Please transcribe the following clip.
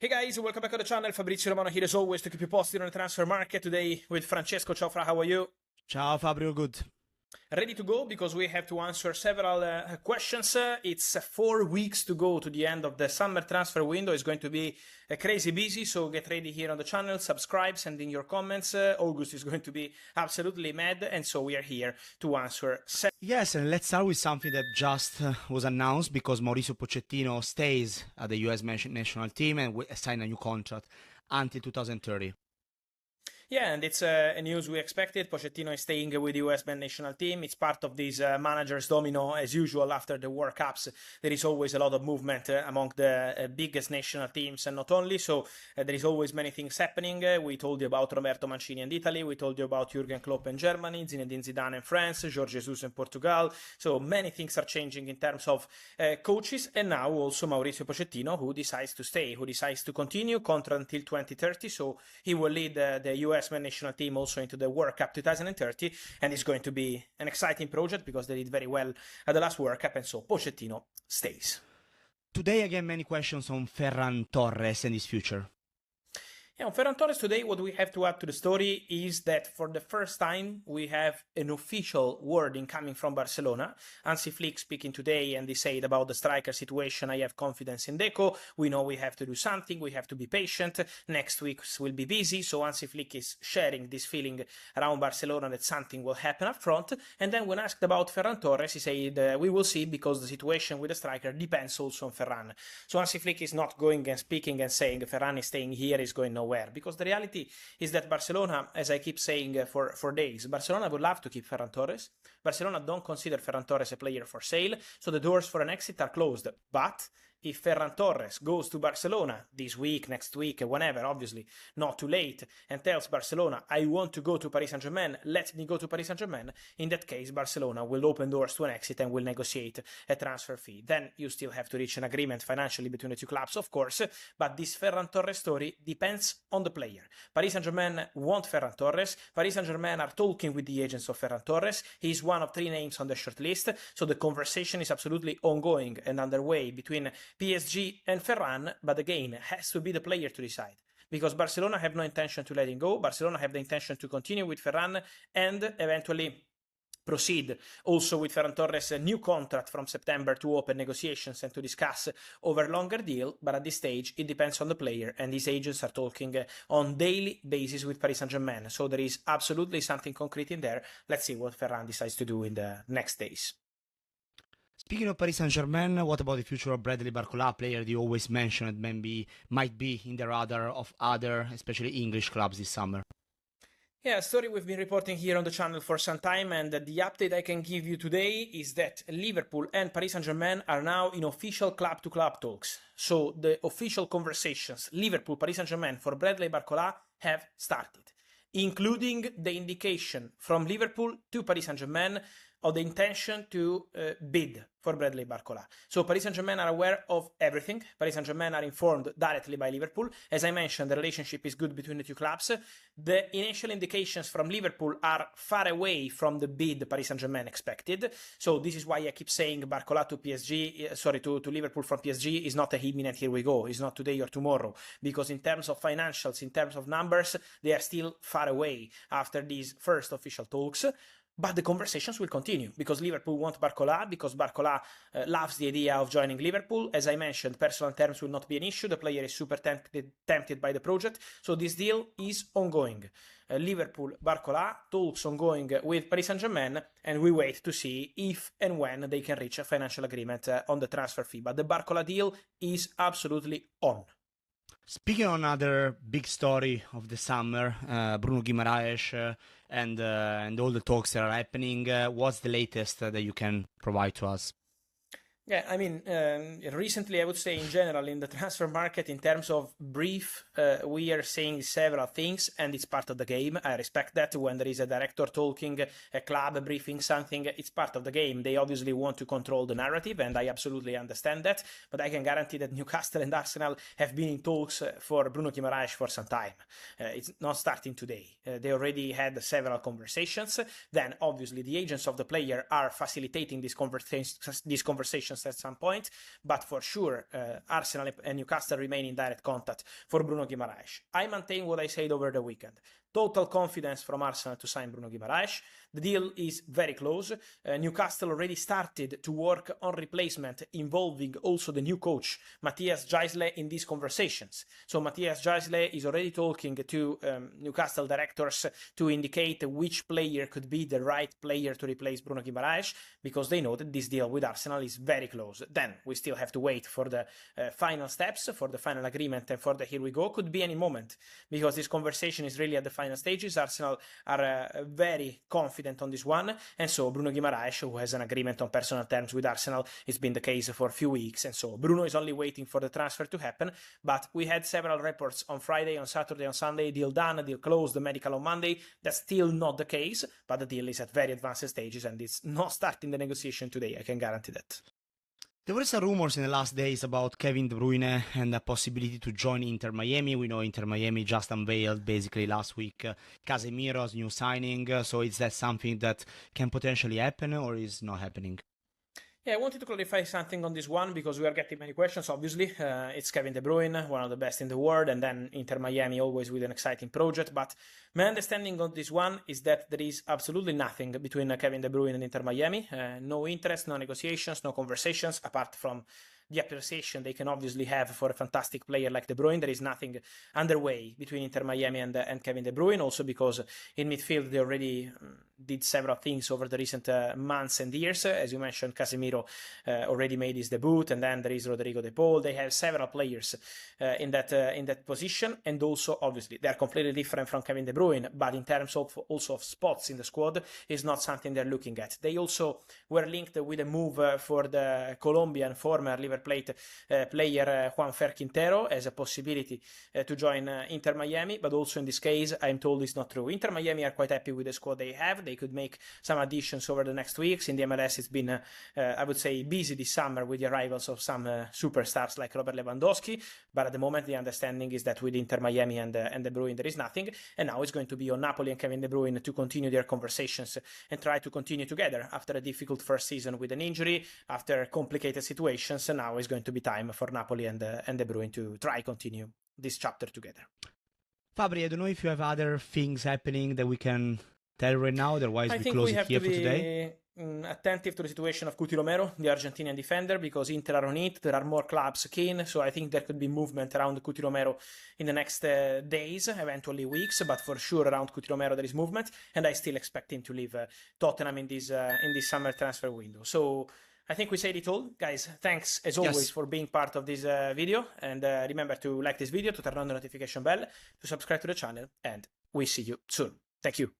Hey guys, welcome back to the channel. Fabrizio Romano here as always to keep you posted on the transfer market. Today with Francesco. Ciao Fra, how are you? Ciao Fabrizio, good. Ready to go because we have to answer several questions. It's 4 weeks to go to the end of the summer transfer window. It's going to be crazy busy, so get ready here on the channel, subscribe, send in your comments. August is going to be absolutely mad, and so we are here to answer. Yes, and let's start with something that just was announced because Mauricio Pochettino stays at the US national team and will sign a new contract until 2030. Yeah, and it's a news we expected. Pochettino is staying with the US men's national team. It's part of this managers domino as usual after the World Cups. There is always a lot of movement among the biggest national teams and not only. So there is always many things happening. We told you about Roberto Mancini and Italy. We told you about Jurgen Klopp in Germany, Zinedine Zidane in France, Jorge Jesus in Portugal. So many things are changing in terms of coaches. And now also Mauricio Pochettino, who decides to stay, who decides to continue contract until 2030. So he will lead the US men's national team also into the World Cup 2030, and it's going to be an exciting project because they did very well at the last World Cup, and so Pochettino stays. Today again many questions on Ferran Torres and his future. Yeah, on Ferran Torres today, what we have to add to the story is that for the first time, we have an official wording coming from Barcelona. Hansi Flick speaking today, and he said about the striker situation, I have confidence in Deco. We know we have to do something. We have to be patient. Next week will be busy. So Hansi Flick is sharing this feeling around Barcelona that something will happen up front. And then when asked about Ferran Torres, he said, we will see because the situation with the striker depends also on Ferran. So Hansi Flick is not going and speaking and saying Ferran is staying here, is going nowhere. Because the reality is that Barcelona, as I keep saying for days, Barcelona would love to keep Ferran Torres. Barcelona don't consider Ferran Torres a player for sale, so the doors for an exit are closed. But if Ferran Torres goes to Barcelona this week, next week, whenever, obviously not too late, and tells Barcelona, I want to go to Paris Saint-Germain, let me go to Paris Saint-Germain, in that case, Barcelona will open doors to an exit and will negotiate a transfer fee. Then you still have to reach an agreement financially between the two clubs, of course, but this Ferran Torres story depends on the player. Paris Saint-Germain want Ferran Torres. Paris Saint-Germain are talking with the agents of Ferran Torres. He is one of 3 names on the short list, so the conversation is absolutely ongoing and underway between PSG and Ferran, but again, has to be the player to decide. Because Barcelona have no intention to let him go. Barcelona have the intention to continue with Ferran and eventually proceed also with Ferran Torres' new contract from September to open negotiations and to discuss over longer deal, but at this stage it depends on the player and these agents are talking on daily basis with Paris Saint-Germain, so there is absolutely something concrete in there. Let's see what Ferran decides to do in the next days. Speaking of Paris Saint-Germain, what about the future of Bradley Barcola, player you always mentioned maybe might be in the radar of other, especially English clubs this summer? Yeah, a story we've been reporting here on the channel for some time, and the update I can give you today is that Liverpool and Paris Saint-Germain are now in official club-to-club talks. So the official conversations, Liverpool, Paris Saint-Germain for Bradley Barcola have started, including the indication from Liverpool to Paris Saint-Germain of the intention to bid for Bradley Barcola. So Paris Saint-Germain are aware of everything. Paris Saint-Germain are informed directly by Liverpool. As I mentioned, the relationship is good between the two clubs. The initial indications from Liverpool are far away from the bid Paris Saint-Germain expected. So this is why I keep saying Barcola to PSG, to Liverpool from PSG is not a imminent here we go. It's not today or tomorrow. Because in terms of financials, in terms of numbers, they are still far away after these first official talks. But the conversations will continue because Liverpool want Barcola, because Barcola loves the idea of joining Liverpool. As I mentioned, personal terms will not be an issue. The player is super tempted by the project. So this deal is ongoing. Liverpool, Barcola, talks ongoing with Paris Saint-Germain, and we wait to see if and when they can reach a financial agreement on the transfer fee. But the Barcola deal is absolutely on. Speaking on another big story of the summer, Bruno Guimaraes and all the talks that are happening, what's the latest that you can provide to us? Yeah, I mean, recently I would say in general in the transfer market in terms of brief, we are seeing several things and it's part of the game. I respect that when there is a director talking, a club briefing something, it's part of the game. They obviously want to control the narrative and I absolutely understand that, but I can guarantee that Newcastle and Arsenal have been in talks for Bruno Guimaraes for some time. It's not starting today. They already had several conversations. Then obviously the agents of the player are facilitating these conversations negotiations at some point, but for sure, Arsenal and Newcastle remain in direct contact for Bruno Guimaraes. I maintain what I said over the weekend. Total confidence from Arsenal to sign Bruno Guimaraes. The deal is very close. Newcastle already started to work on replacement, involving also the new coach, Matthias Gisle, in these conversations. So Matthias Gisle is already talking to Newcastle directors to indicate which player could be the right player to replace Bruno Guimaraes, because they know that this deal with Arsenal is very close. Then we still have to wait for the final steps, for the final agreement, and for the here we go. Could be any moment, because this conversation is really at the final stages. Arsenal are very confident on this one, and so Bruno Guimaraes, who has an agreement on personal terms with Arsenal, it's been the case for a few weeks, and so Bruno is only waiting for the transfer to happen. But we had several reports on Friday, on Saturday, on Sunday, deal done, deal closed, the medical on Monday. That's still not the case, but the deal is at very advanced stages, and it's not starting the negotiation today, I can guarantee that. There were some rumors in the last days about Kevin De Bruyne and the possibility to join Inter Miami. We know Inter Miami just unveiled basically last week Casemiro's new signing. So is that something that can potentially happen, or is not happening? Yeah, I wanted to clarify something on this one, because we are getting many questions, obviously. It's Kevin De Bruyne, one of the best in the world, and then Inter Miami, always with an exciting project. But my understanding on this one is that there is absolutely nothing between Kevin De Bruyne and Inter Miami. No interest, no negotiations, no conversations, apart from the appreciation they can obviously have for a fantastic player like De Bruyne. There is nothing underway between Inter Miami and Kevin De Bruyne, also because in midfield they already did several things over the recent months and years. As you mentioned, Casemiro already made his debut, and then there is Rodrigo De Paul. They have several players in that position, and also obviously they are completely different from Kevin De Bruyne, but in terms of also of spots in the squad is not something they're looking at. They also were linked with a move for the Colombian former Liverpool Plate player Juanfer Quintero as a possibility to join Inter Miami, but also in this case I'm told it's not true. Inter Miami are quite happy with the squad they have. They could make some additions over the next weeks. In the MLS it's been I would say busy this summer with the arrivals of some superstars like Robert Lewandowski, but at the moment the understanding is that with Inter Miami and De Bruyne there is nothing, and now it's going to be on Napoli and Kevin De Bruyne to continue their conversations and try to continue together after a difficult first season with an injury, after complicated situations, and now is going to be time for Napoli and De Bruyne to try continue this chapter together. Fabri, I don't know if you have other things happening that we can tell right now, otherwise we close it here for today. Attentive to the situation of Cuti Romero, the Argentinian defender, because Inter are on it. There are more clubs keen, so I think there could be movement around Cuti Romero in the next days, eventually weeks, but for sure around Cuti Romero there is movement, and I still expect him to leave Tottenham in this summer transfer window. So I think we said it all. Guys, thanks as always for being part of this video, and remember to like this video, to turn on the notification bell, to subscribe to the channel, and we see you soon. Thank you.